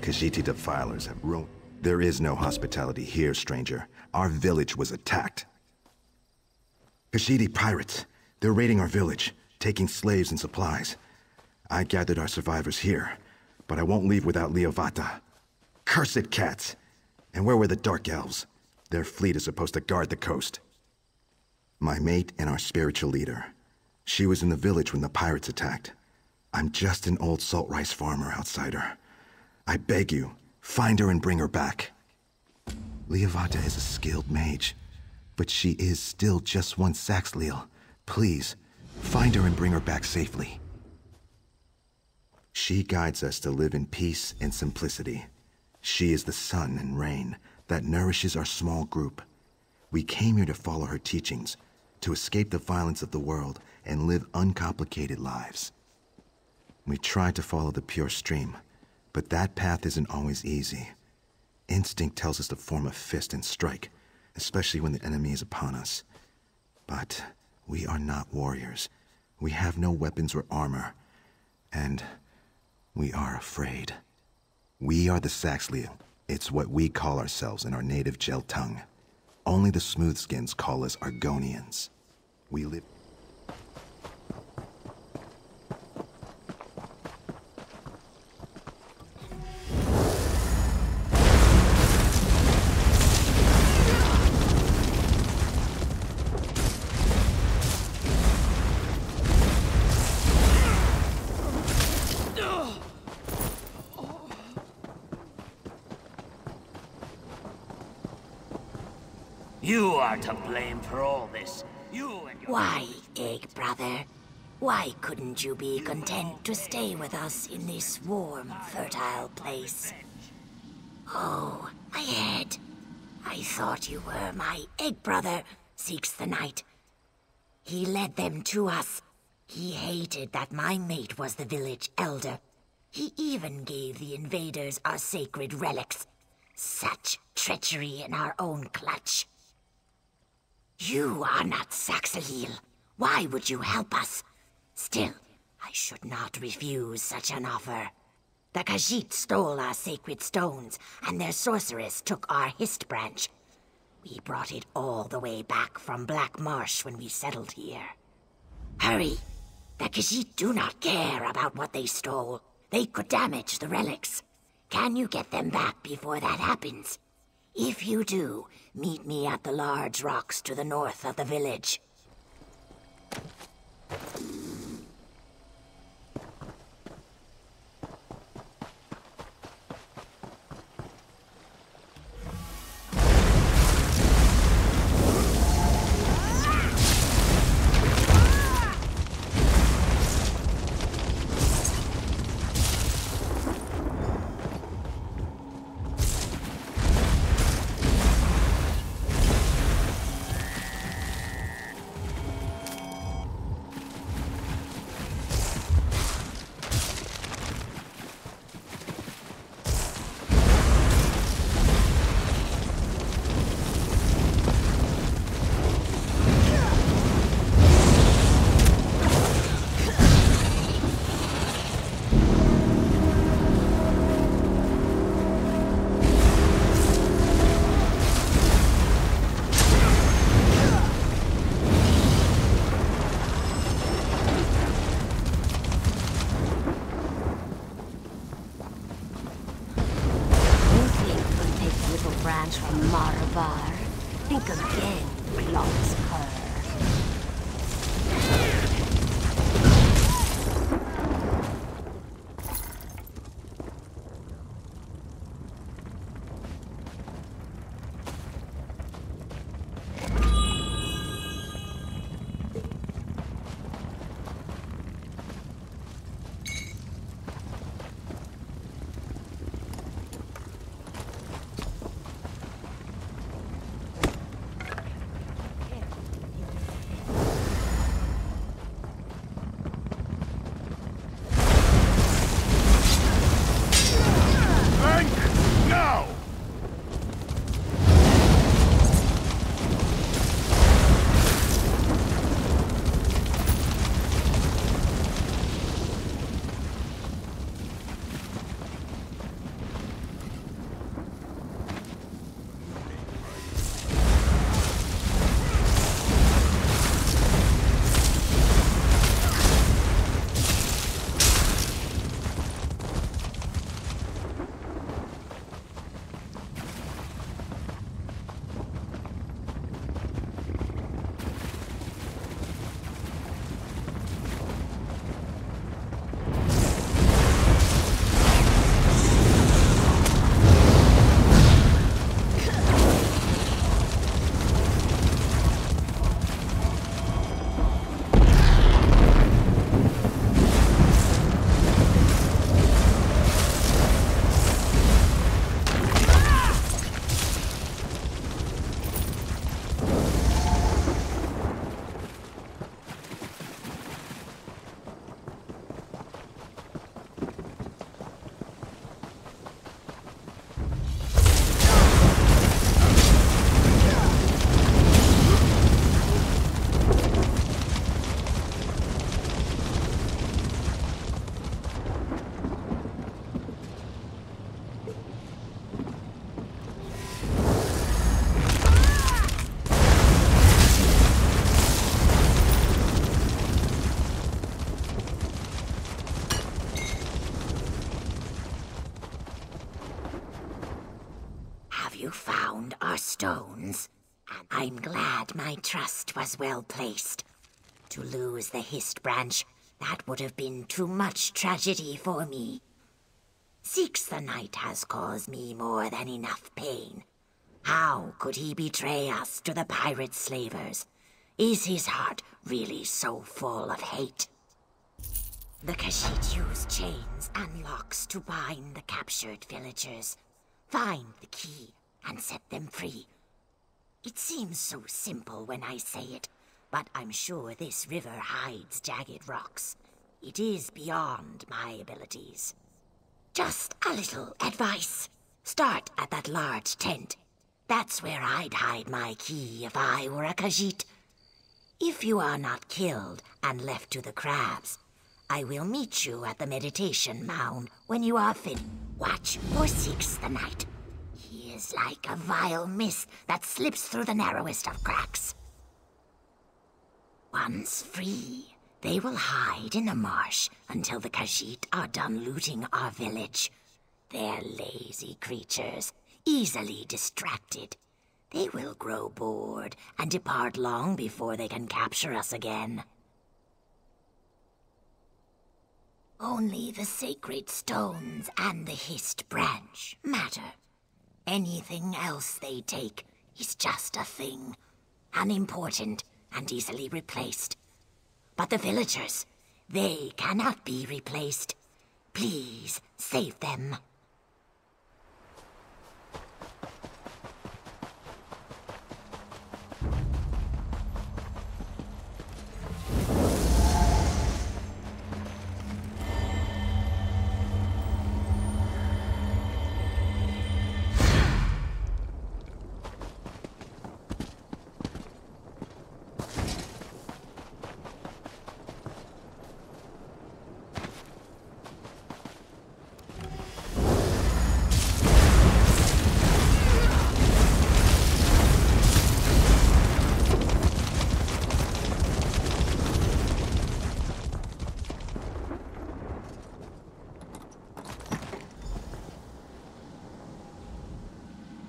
Khajiiti defilers have ruined. There is no hospitality here, stranger. Our village was attacked. Khajiiti pirates. They're raiding our village, taking slaves and supplies. I gathered our survivors here, but I won't leave without Leovata. Cursed cats! And where were the Dark Elves? Their fleet is supposed to guard the coast. My mate and our spiritual leader. She was in the village when the pirates attacked. I'm just an old salt rice farmer outsider. I beg you, find her and bring her back. Leovata is a skilled mage, but she is still just one Saxhleel. Please, find her and bring her back safely. She guides us to live in peace and simplicity. She is the sun and rain that nourishes our small group. We came here to follow her teachings, to escape the violence of the world and live uncomplicated lives. We tried to follow the pure stream, but that path isn't always easy. Instinct tells us to form a fist and strike, especially when the enemy is upon us. But we are not warriors. We have no weapons or armor, and we are afraid. We are the Saxhleel. It's what we call ourselves in our native Gel tongue. Only the Smoothskins call us Argonians. We live... You are to blame for all this. You and your... Why, Egg Brother? Why couldn't you be content to stay with us in this warm, fertile place? Oh, my head. I thought you were my Egg Brother, Seeks the Night. He led them to us. He hated that my mate was the village elder. He even gave the invaders our sacred relics. Such treachery in our own clutch. You are not Saxhleel. Why would you help us? Still, I should not refuse such an offer. The Khajiit stole our sacred stones, and their sorceress took our Hist branch. We brought it all the way back from Black Marsh when we settled here. Hurry! The Khajiit do not care about what they stole. They could damage the relics. Can you get them back before that happens? If you do, meet me at the large rocks to the north of the village. Think again, Law's Cur. stones. I'm glad my trust was well placed. To lose the Hist branch, that would have been too much tragedy for me. Six the Night has caused me more than enough pain. How could he betray us to the pirate slavers? Is his heart really so full of hate? The Khajiit use chains and locks to bind the captured villagers. Find the key and set them free. It seems so simple when I say it, but I'm sure this river hides jagged rocks. It is beyond my abilities. Just a little advice. Start at that large tent. That's where I'd hide my key if I were a Khajiit. If you are not killed and left to the crabs, I will meet you at the meditation mound when you are finished. Watch for Six the Night. He is like a vile mist that slips through the narrowest of cracks. Once free, they will hide in the marsh until the Khajiit are done looting our village. They're lazy creatures, easily distracted. They will grow bored and depart long before they can capture us again. Only the sacred stones and the Hist branch matter. Anything else they take is just a thing, unimportant and easily replaced. But the villagers, they cannot be replaced. Please, save them.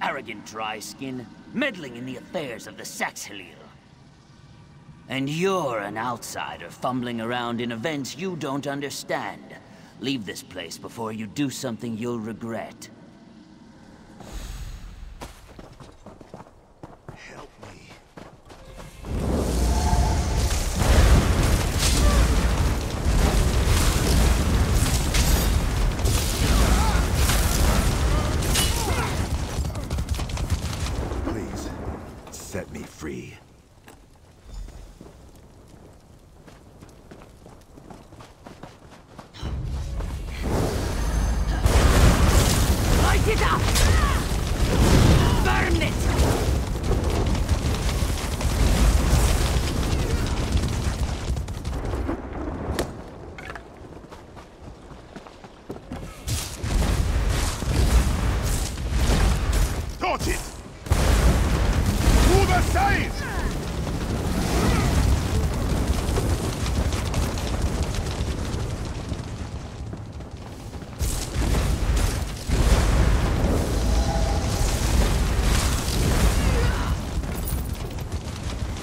Arrogant dry skin, meddling in the affairs of the Saxhalil. And you're an outsider fumbling around in events you don't understand. Leave this place before you do something you'll regret. Help me. Please, set me free. Light it up! Burn it! Got it! To the side!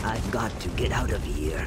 I've got to get out of here.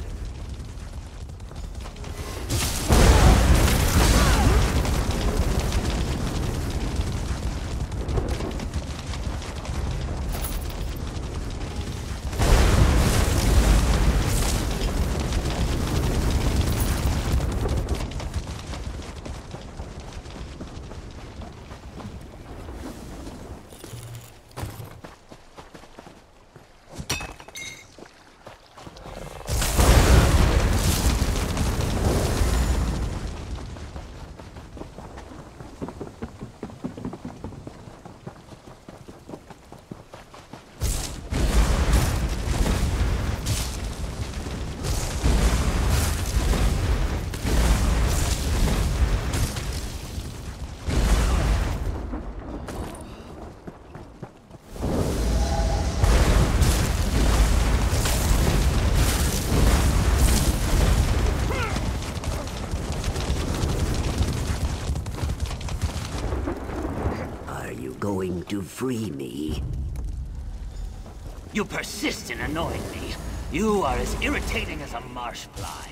You persist in annoying me. You are as irritating as a marsh fly.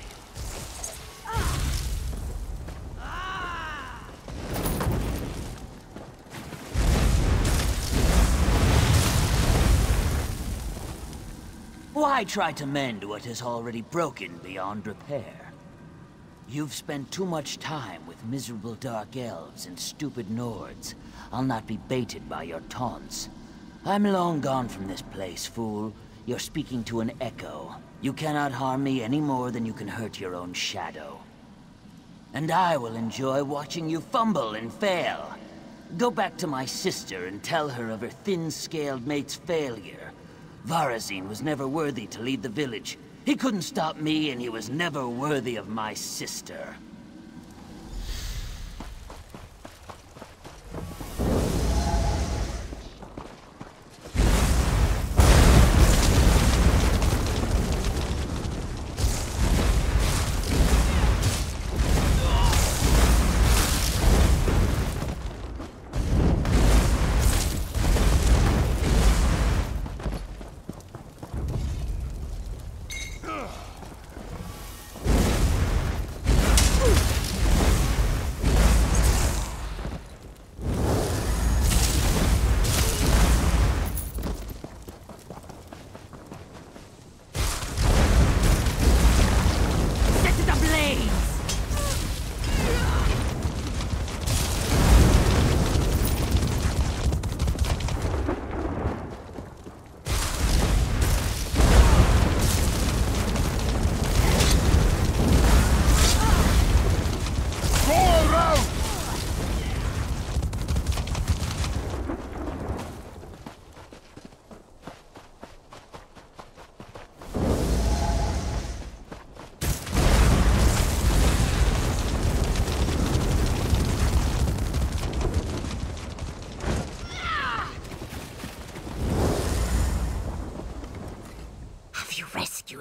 Why try to mend what is already broken beyond repair? You've spent too much time with miserable dark elves and stupid Nords. I'll not be baited by your taunts. I'm long gone from this place, fool. You're speaking to an echo. You cannot harm me any more than you can hurt your own shadow. And I will enjoy watching you fumble and fail. Go back to my sister and tell her of her thin-scaled mate's failure. Varazine was never worthy to lead the village. He couldn't stop me, and he was never worthy of my sister.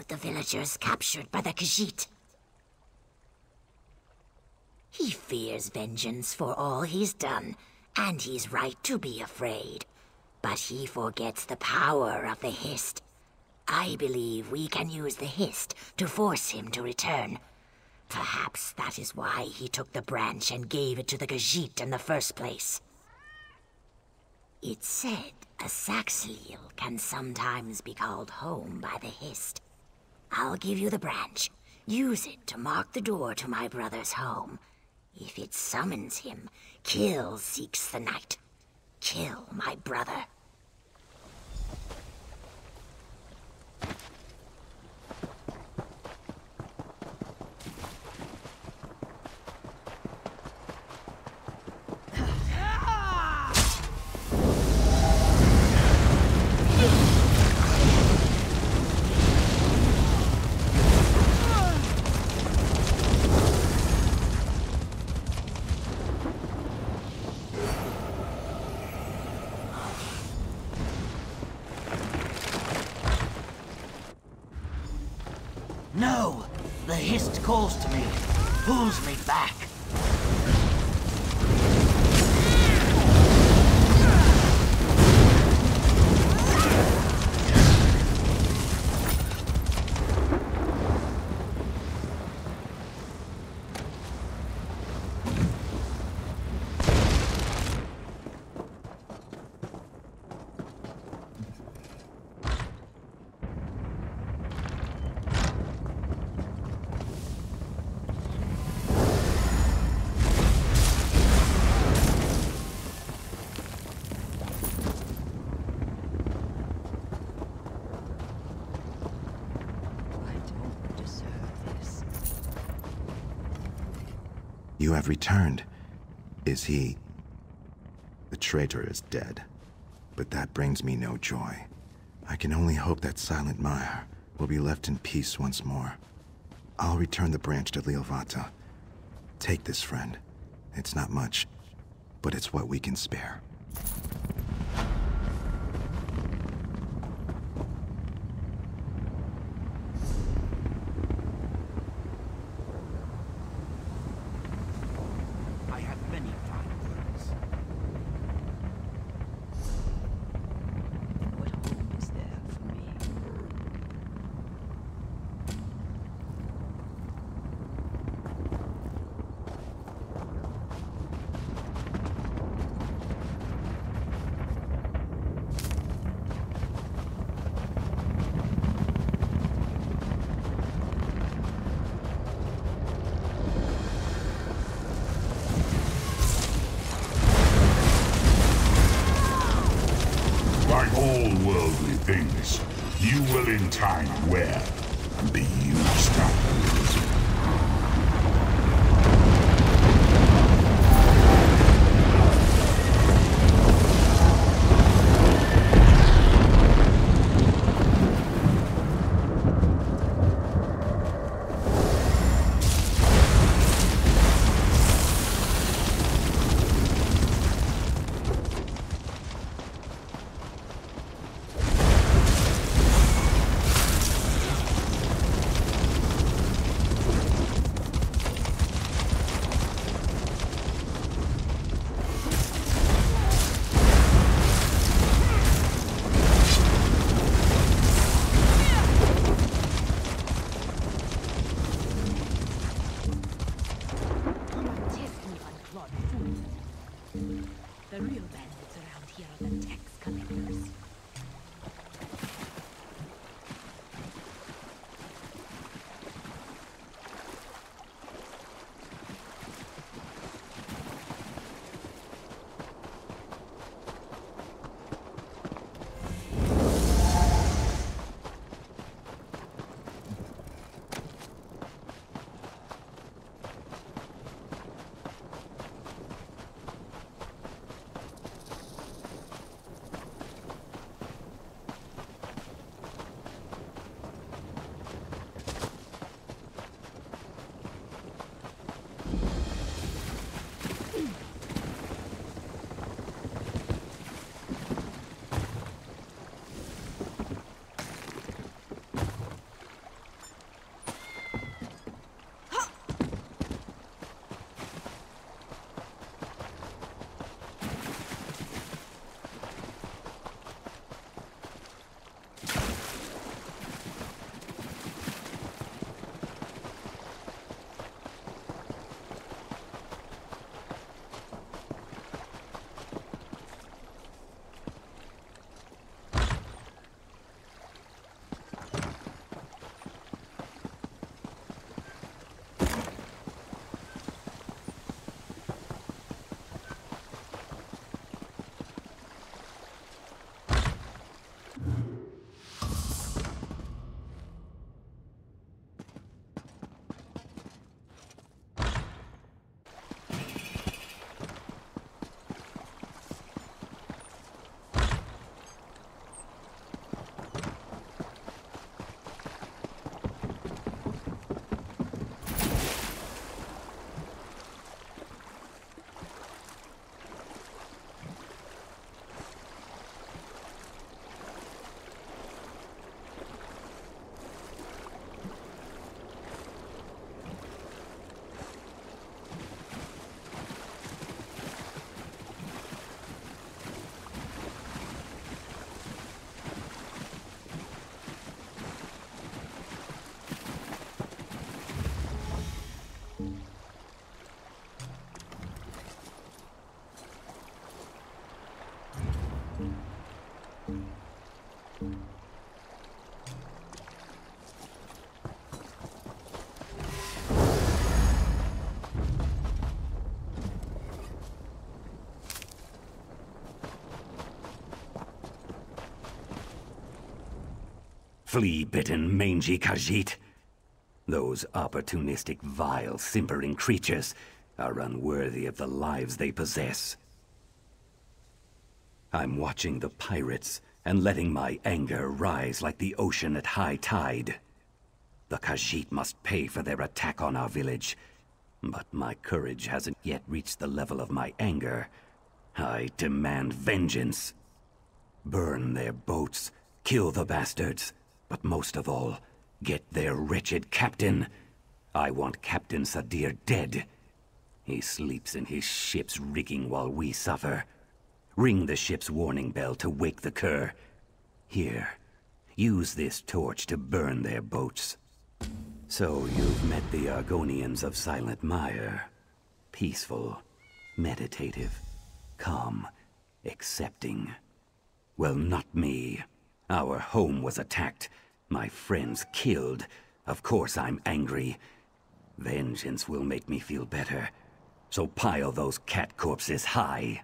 The villagers captured by the Khajiiti. He fears vengeance for all he's done, and he's right to be afraid. But he forgets the power of the Hist. I believe we can use the Hist to force him to return. Perhaps that is why he took the branch and gave it to the Khajiiti in the first place. It's said a Saxhleel can sometimes be called home by the Hist. I'll give you the branch. Use it to mark the door to my brother's home. If it summons him, kill seeks the night. Kill my brother. No! The Hist calls to me, pulls me back. You have returned. Is he... The traitor is dead. But that brings me no joy. I can only hope that Silent Mire will be left in peace once more. I'll return the branch to Lielvata. Take this, friend. It's not much, but it's what we can spare. I have many fine words. What home is there for me? You will in time wear and be used up. The real bandits around here are the tax collectors. Flea-bitten, mangy Khajiit. Those opportunistic, vile, simpering creatures are unworthy of the lives they possess. I'm watching the pirates and letting my anger rise like the ocean at high tide. The Khajiit must pay for their attack on our village, but my courage hasn't yet reached the level of my anger. I demand vengeance. Burn their boats, kill the bastards, but most of all, get their wretched captain. I want Captain Sadir dead. He sleeps in his ship's rigging while we suffer. Ring the ship's warning bell to wake the cur. Here, use this torch to burn their boats. So you've met the Argonians of Silent Mire. Peaceful, meditative, calm, accepting. Well, not me. Our home was attacked. My friends killed. Of course I'm angry. Vengeance will make me feel better. So pile those cat corpses high.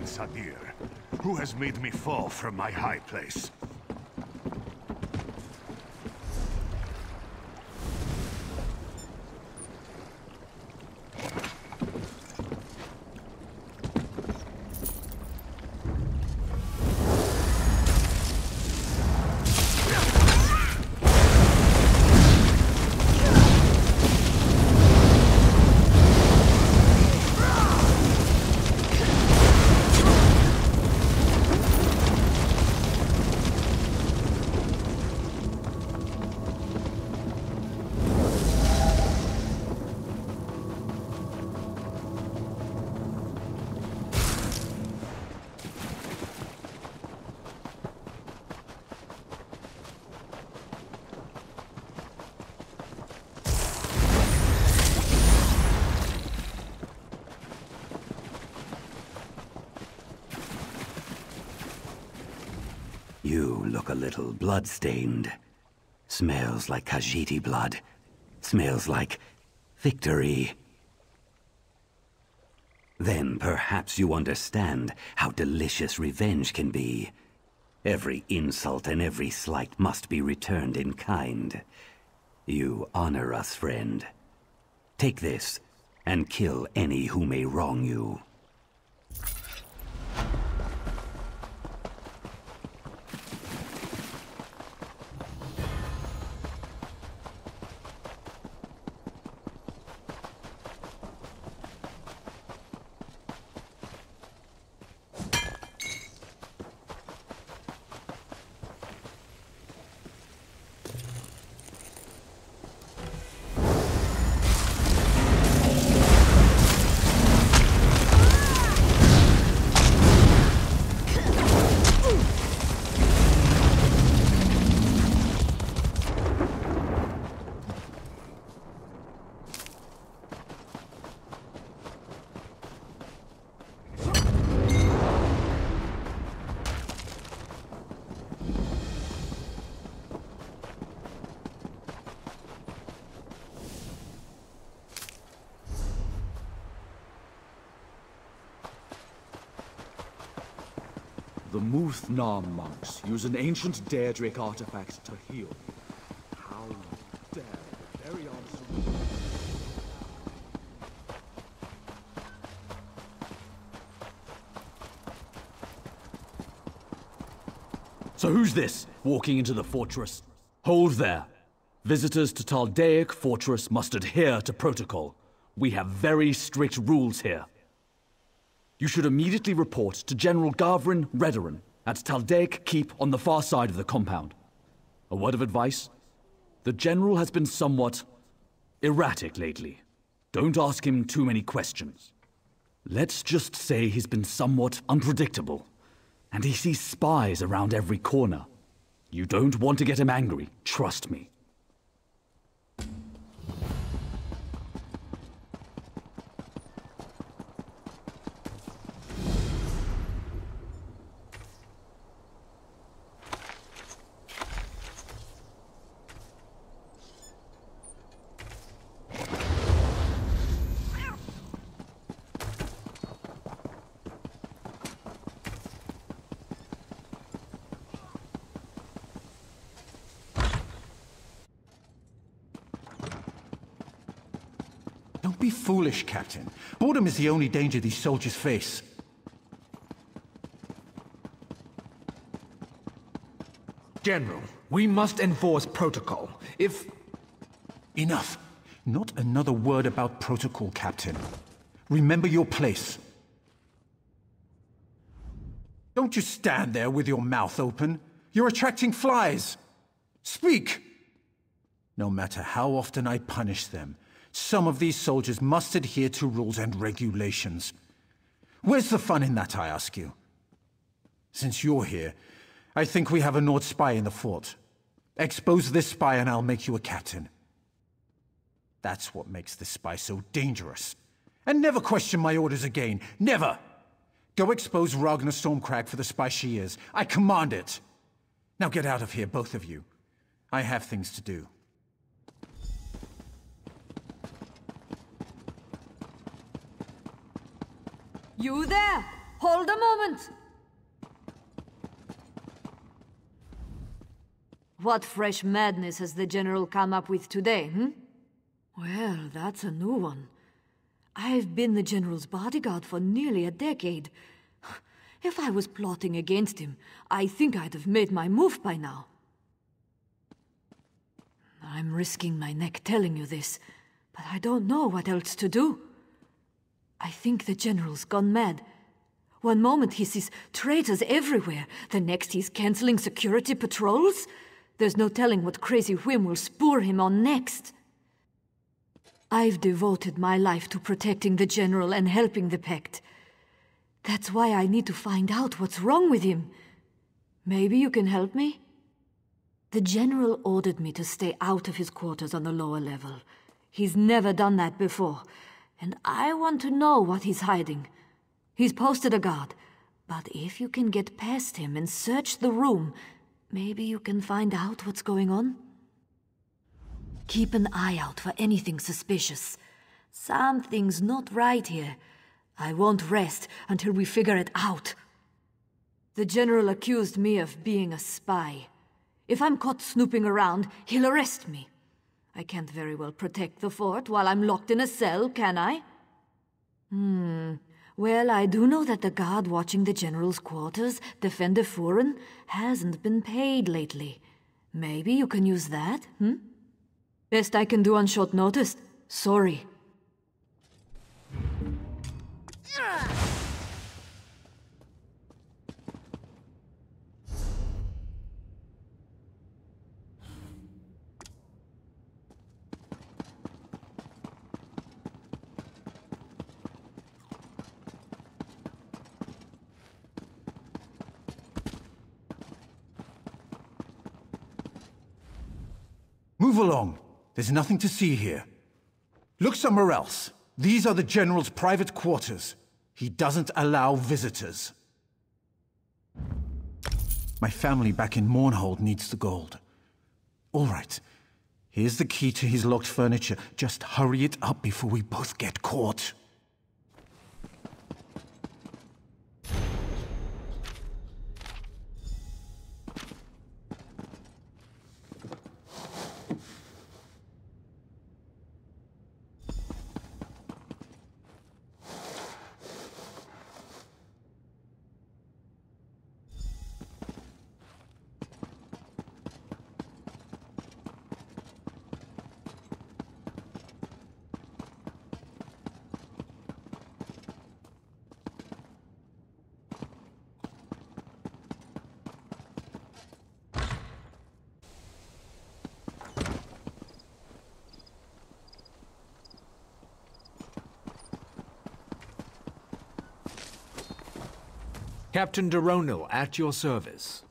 Grand Sadir, who has made me fall from my high place. You look a little blood-stained. Smells like Khajiiti blood. Smells like victory. Then perhaps you understand how delicious revenge can be. Every insult and every slight must be returned in kind. You honor us, friend. Take this, and kill any who may wrong you. The Muth-Nam monks use an ancient Tal'Deic artifact to heal. How dare the very answer... So who's this, walking into the fortress? Hold there. Visitors to Tal'Deic Fortress must adhere to protocol. We have very strict rules here. You should immediately report to General Gavrin Redoran at Tal'Deic Keep on the far side of the compound. A word of advice? The General has been somewhat erratic lately. Don't ask him too many questions. Let's just say he's been somewhat unpredictable, and he sees spies around every corner. You don't want to get him angry, trust me. Don't be foolish, Captain. Boredom is the only danger these soldiers face. General, we must enforce protocol. If... Enough. Not another word about protocol, Captain. Remember your place. Don't just stand there with your mouth open. You're attracting flies. Speak! No matter how often I punish them, some of these soldiers must adhere to rules and regulations. Where's the fun in that, I ask you? Since you're here, I think we have a Nord spy in the fort. Expose this spy and I'll make you a captain. That's what makes this spy so dangerous. And never question my orders again. Never! Go expose Ragnar Stormcrag for the spy she is. I command it! Now get out of here, both of you. I have things to do. You there! Hold a moment! What fresh madness has the General come up with today, Well, that's a new one. I've been the General's bodyguard for nearly a decade. If I was plotting against him, I think I'd have made my move by now. I'm risking my neck telling you this, but I don't know what else to do. I think the General's gone mad. One moment he sees traitors everywhere, the next he's canceling security patrols. There's no telling what crazy whim will spur him on next. I've devoted my life to protecting the General and helping the Pact. That's why I need to find out what's wrong with him. Maybe you can help me? The General ordered me to stay out of his quarters on the lower level. He's never done that before, and I want to know what he's hiding. He's posted a guard, but if you can get past him and search the room, maybe you can find out what's going on? Keep an eye out for anything suspicious. Something's not right here. I won't rest until we figure it out. The General accused me of being a spy. If I'm caught snooping around, he'll arrest me. I can't very well protect the fort while I'm locked in a cell, can I? Well, I do know that the guard watching the General's quarters, Defender Furen, hasn't been paid lately. Maybe you can use that, Best I can do on short notice. Sorry. Move along. There's nothing to see here. Look somewhere else. These are the General's private quarters. He doesn't allow visitors. My family back in Mournhold needs the gold. All right. Here's the key to his locked furniture. Just hurry it up before we both get caught. Captain Deronil, at your service.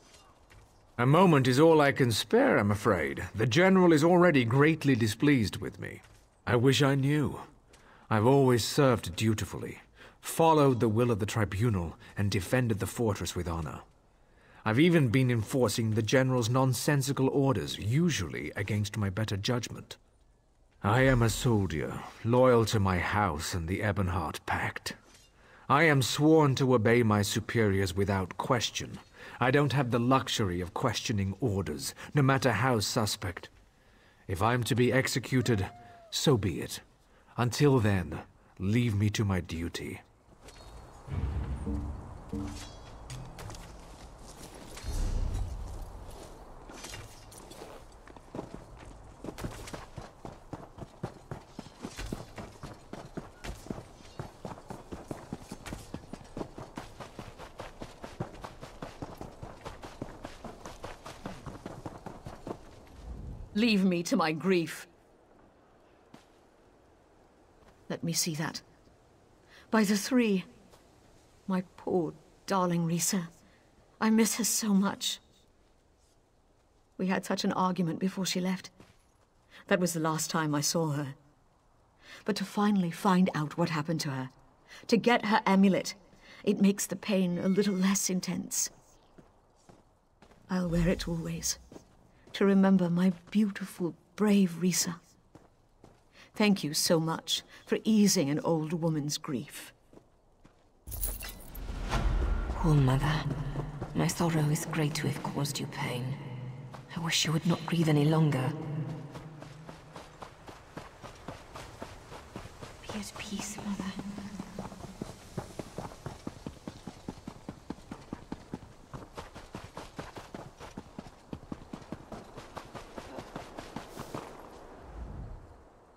A moment is all I can spare, I'm afraid. The General is already greatly displeased with me. I wish I knew. I've always served dutifully, followed the will of the Tribunal, and defended the fortress with honor. I've even been enforcing the General's nonsensical orders, usually against my better judgment. I am a soldier, loyal to my house and the Ebonheart Pact. I am sworn to obey my superiors without question. I don't have the luxury of questioning orders, no matter how suspect. If I'm to be executed, so be it. Until then, leave me to my duty. Leave me to my grief. Let me see that. By the three. My poor, darling Risa. I miss her so much. We had such an argument before she left. That was the last time I saw her. But to finally find out what happened to her, to get her amulet, it makes the pain a little less intense. I'll wear it always. To remember my beautiful, brave Risa. Thank you so much for easing an old woman's grief. Poor mother. My sorrow is great to have caused you pain. I wish you would not grieve any longer. Be at peace, mother.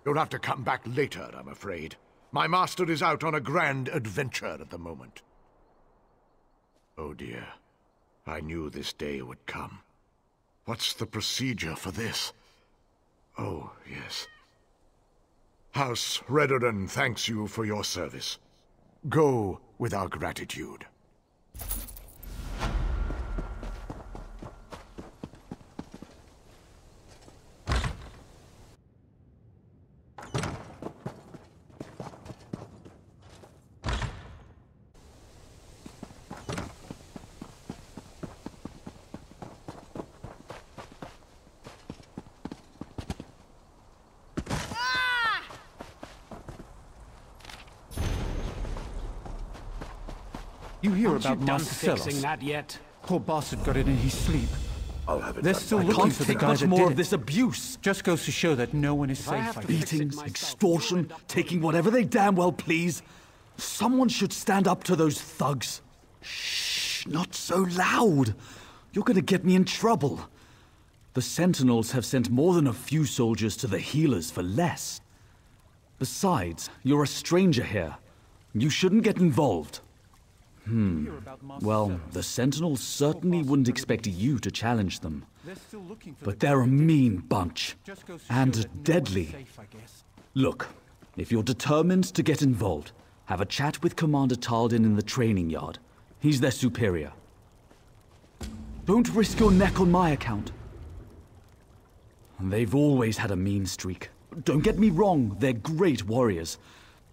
You'll have to come back later, I'm afraid. My master is out on a grand adventure at the moment. Oh dear. I knew this day would come. What's the procedure for this? Oh, yes. House Redoran thanks you for your service. Go with our gratitude. You hear Aren't about you done Marcellos? fixing that yet? Poor bastard got it in his sleep. I'll have it They're done still by looking Can't for the take guy much that more did of it. this abuse. Just goes to show that no one is If I safe, have I to guess. fix it Beatings, myself, extortion, you'll end up taking pulling it. whatever they damn well please. Someone should stand up to those thugs. Shh, not so loud. You're gonna get me in trouble. The Sentinels have sent more than a few soldiers to the healers for less. Besides, you're a stranger here. You shouldn't get involved. Well, the Sentinels certainly wouldn't expect you to challenge them. But they're a mean bunch. And deadly. Look, if you're determined to get involved, have a chat with Commander Tal'Din in the training yard. He's their superior. Don't risk your neck on my account. They've always had a mean streak. Don't get me wrong, they're great warriors.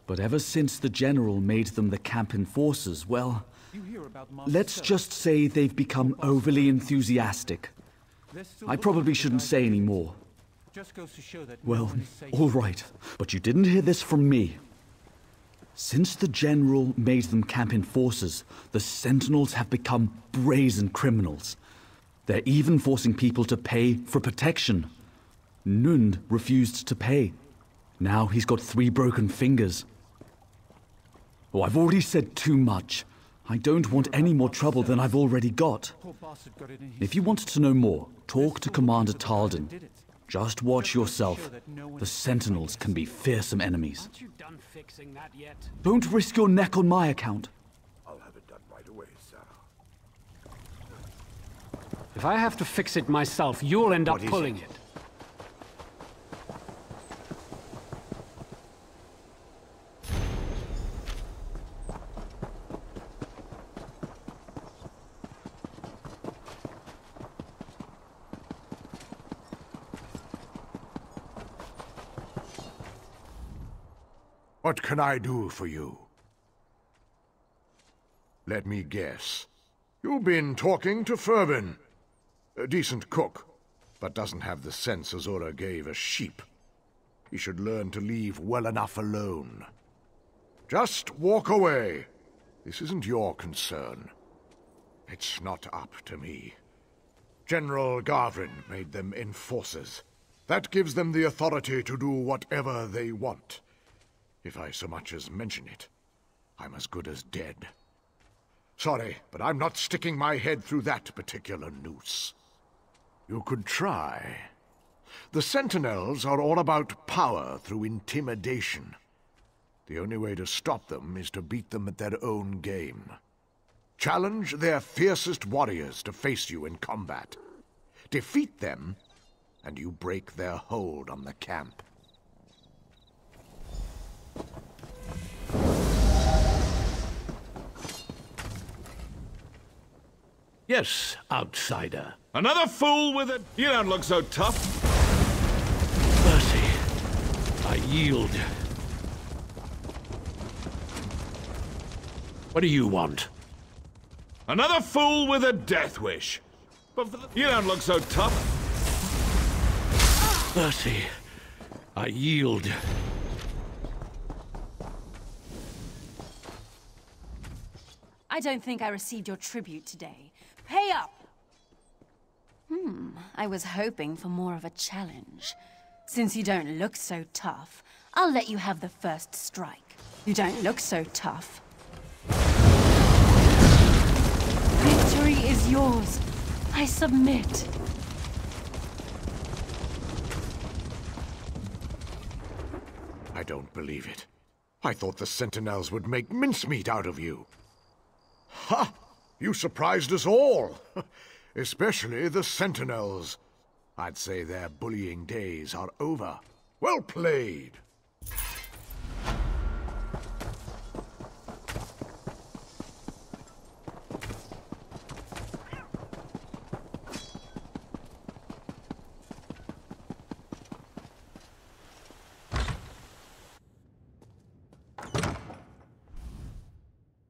But ever since the General made them the camp enforcers, well, let's just say they've become overly enthusiastic. I probably shouldn't say any more. Well, all right, but you didn't hear this from me. Since the General made them camp enforcers, the Sentinels have become brazen criminals. They're even forcing people to pay for protection. Nund refused to pay. Now he's got 3 broken fingers. Oh, I've already said too much. I don't want any more trouble than I've already got. If you want to know more, talk to Commander Tal'Din. Just watch yourself. The Sentinels can be fearsome enemies. Aren't you done fixing that yet? Don't risk your neck on my account. I'll have it done right away, sir. If I have to fix it myself, you'll end up What is pulling it? it. What can I do for you? Let me guess. You've been talking to Furbin. A decent cook, but doesn't have the sense Azura gave a sheep. He should learn to leave well enough alone. Just walk away. This isn't your concern. It's not up to me. General Garvin made them enforcers. That gives them the authority to do whatever they want. If I so much as mention it, I'm as good as dead. Sorry, but I'm not sticking my head through that particular noose. You could try. The Sentinels are all about power through intimidation. The only way to stop them is to beat them at their own game. Challenge their fiercest warriors to face you in combat. Defeat them, and you break their hold on the camp. Yes, outsider. Another fool with a... You don't look so tough. Mercy. I yield. What do you want? Another fool with a death wish. But for the... You don't look so tough. Mercy. I yield. I don't think I received your tribute today. Pay up! I was hoping for more of a challenge. Since you don't look so tough, I'll let you have the first strike. You don't look so tough. Victory is yours. I submit. I don't believe it. I thought the Sentinels would make mincemeat out of you. Ha! You surprised us all! Especially the Sentinels. I'd say their bullying days are over. Well played!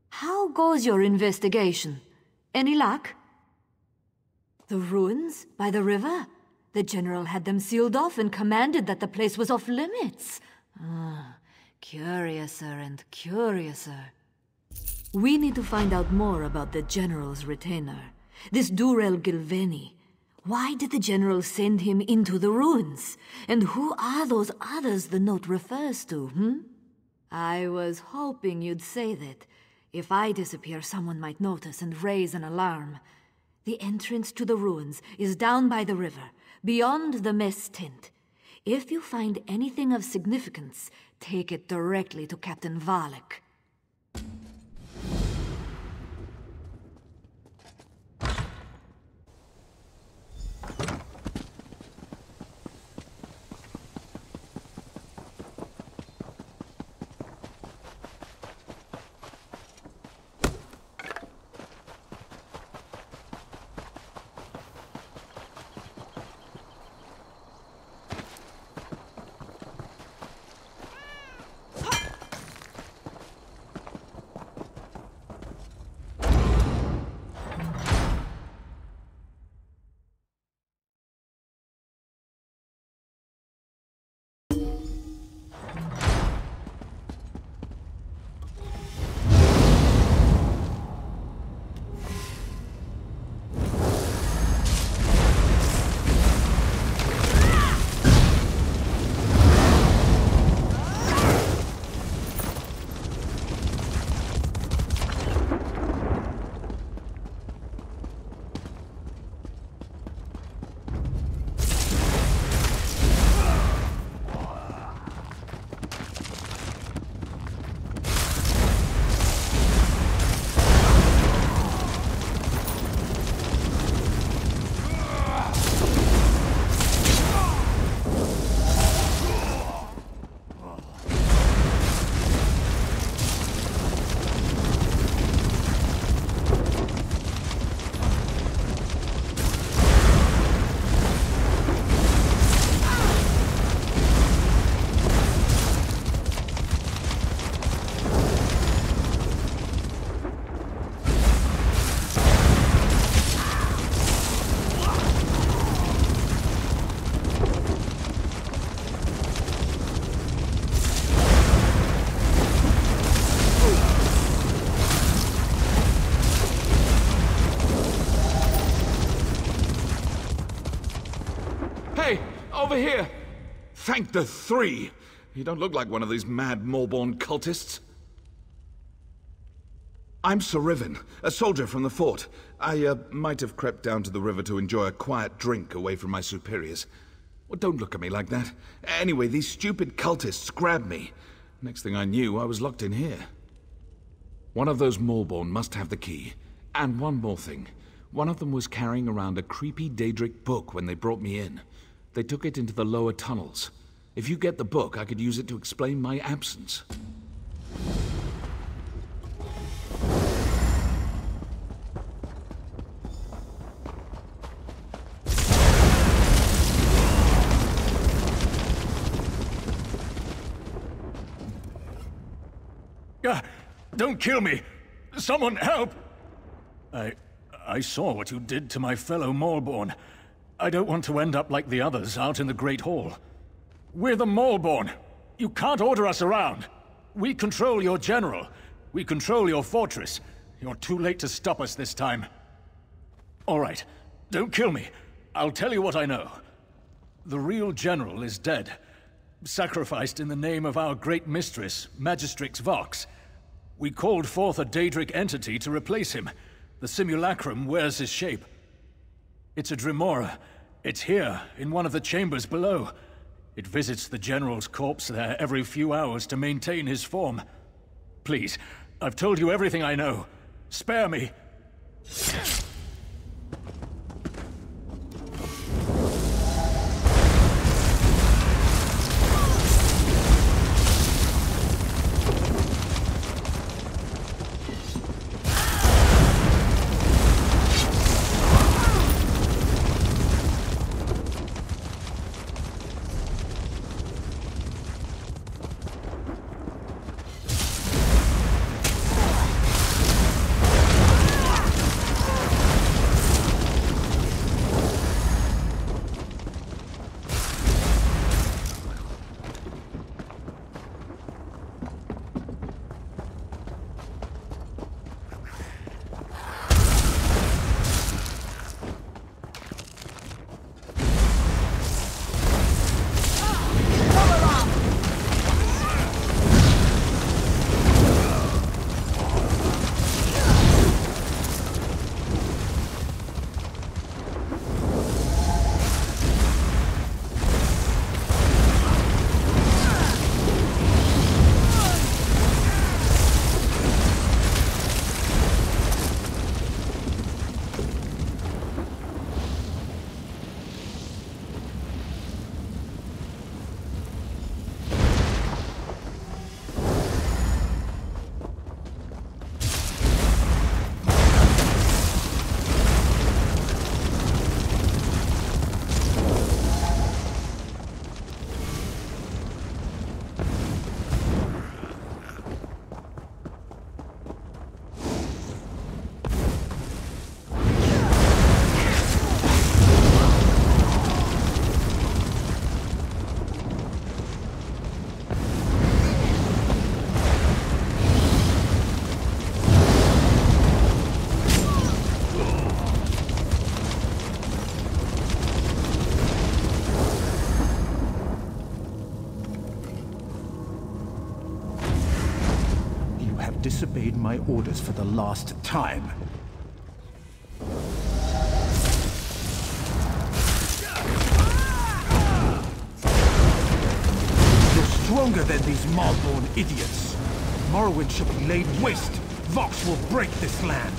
How goes your investigation? Any luck? The ruins by the river? The general had them sealed off and commanded that the place was off limits. Curiouser and curiouser. We need to find out more about the general's retainer, this Durel Gilveni. Why did the general send him into the ruins? And who are those others the note refers to, I was hoping you'd say that. If I disappear, someone might notice and raise an alarm. The entrance to the ruins is down by the river, beyond the mess tent. If you find anything of significance, take it directly to Captain Valek. Over here! Thank the three! You don't look like one of these mad Maulborn cultists. I'm Sir Riven, a soldier from the fort. I might have crept down to the river to enjoy a quiet drink away from my superiors. Well, don't look at me like that. Anyway, these stupid cultists grabbed me. Next thing I knew, I was locked in here. One of those Maulborn must have the key. And one more thing. One of them was carrying around a creepy Daedric book when they brought me in. They took it into the lower tunnels. If you get the book, I could use it to explain my absence. Don't kill me! Someone help! I saw what you did to my fellow Maulborn. I don't want to end up like the others out in the Great Hall. We're the Maulborn. You can't order us around. We control your general. We control your fortress. You're too late to stop us this time. All right, don't kill me. I'll tell you what I know. The real general is dead. Sacrificed in the name of our great mistress, Magistrix Vox. We called forth a Daedric entity to replace him. The simulacrum wears his shape. It's a Dremora. It's here, in one of the chambers below. It visits the general's corpse there every few hours to maintain his form. Please, I've told you everything I know. Spare me. Disobeyed my orders for the last time. You're stronger than these Maulborn idiots. Morrowind shall be laid waste. Vox will break this land.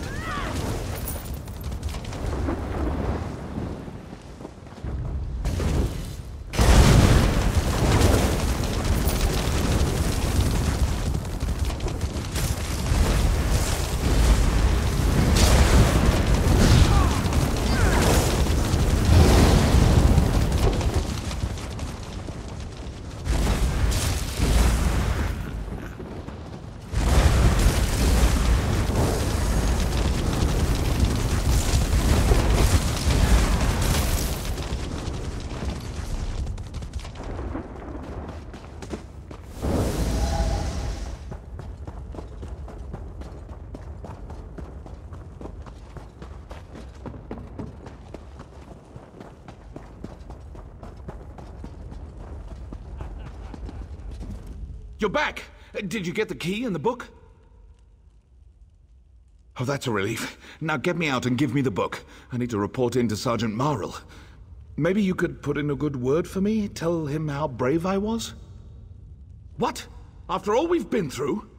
You're back! Did you get the key and the book? Oh, that's a relief. Now get me out and give me the book. I need to report in to Sergeant Mire. Maybe you could put in a good word for me? Tell him how brave I was? What? After all we've been through?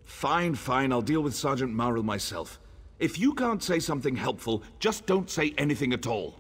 Fine, fine, I'll deal with Sergeant Mire myself. If you can't say something helpful, just don't say anything at all.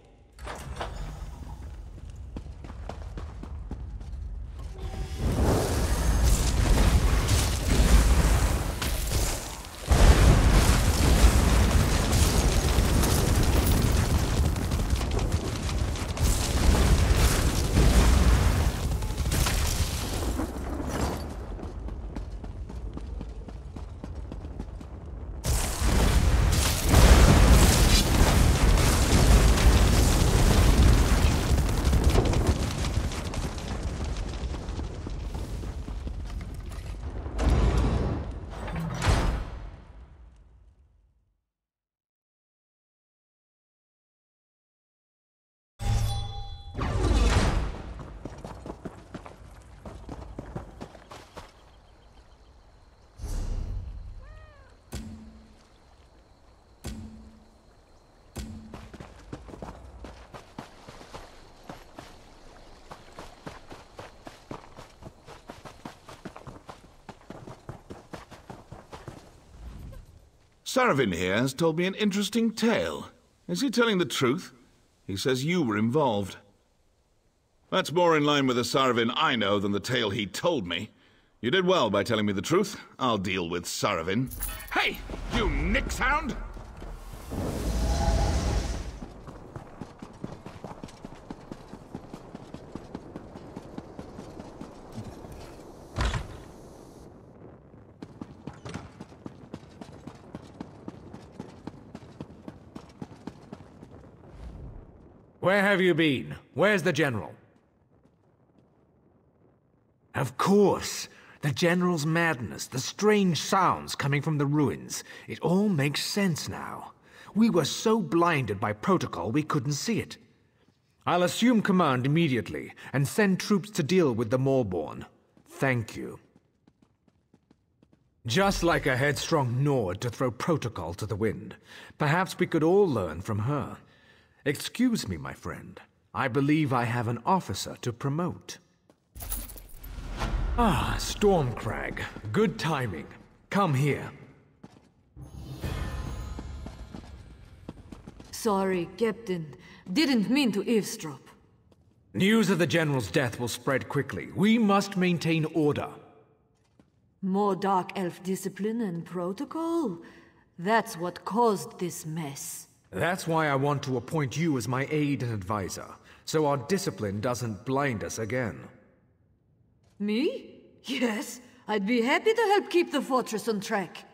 Saravin here has told me an interesting tale. Is he telling the truth? He says you were involved. That's more in line with the Saravin I know than the tale he told me. You did well by telling me the truth. I'll deal with Saravin. Hey, you nixhound! Where have you been? Where's the General? Of course! The General's madness, the strange sounds coming from the ruins. It all makes sense now. We were so blinded by protocol we couldn't see it. I'll assume command immediately and send troops to deal with the Maulborn. Thank you. Just like a headstrong Nord to throw protocol to the wind. Perhaps we could all learn from her. Excuse me, my friend. I believe I have an officer to promote. Ah, Stormcrag. Good timing. Come here. Sorry, Captain. Didn't mean to eavesdrop. News of the General's death will spread quickly. We must maintain order. More Dark Elf discipline and protocol? That's what caused this mess. That's why I want to appoint you as my aide and advisor, so our discipline doesn't blind us again. Me? Yes, I'd be happy to help keep the fortress on track.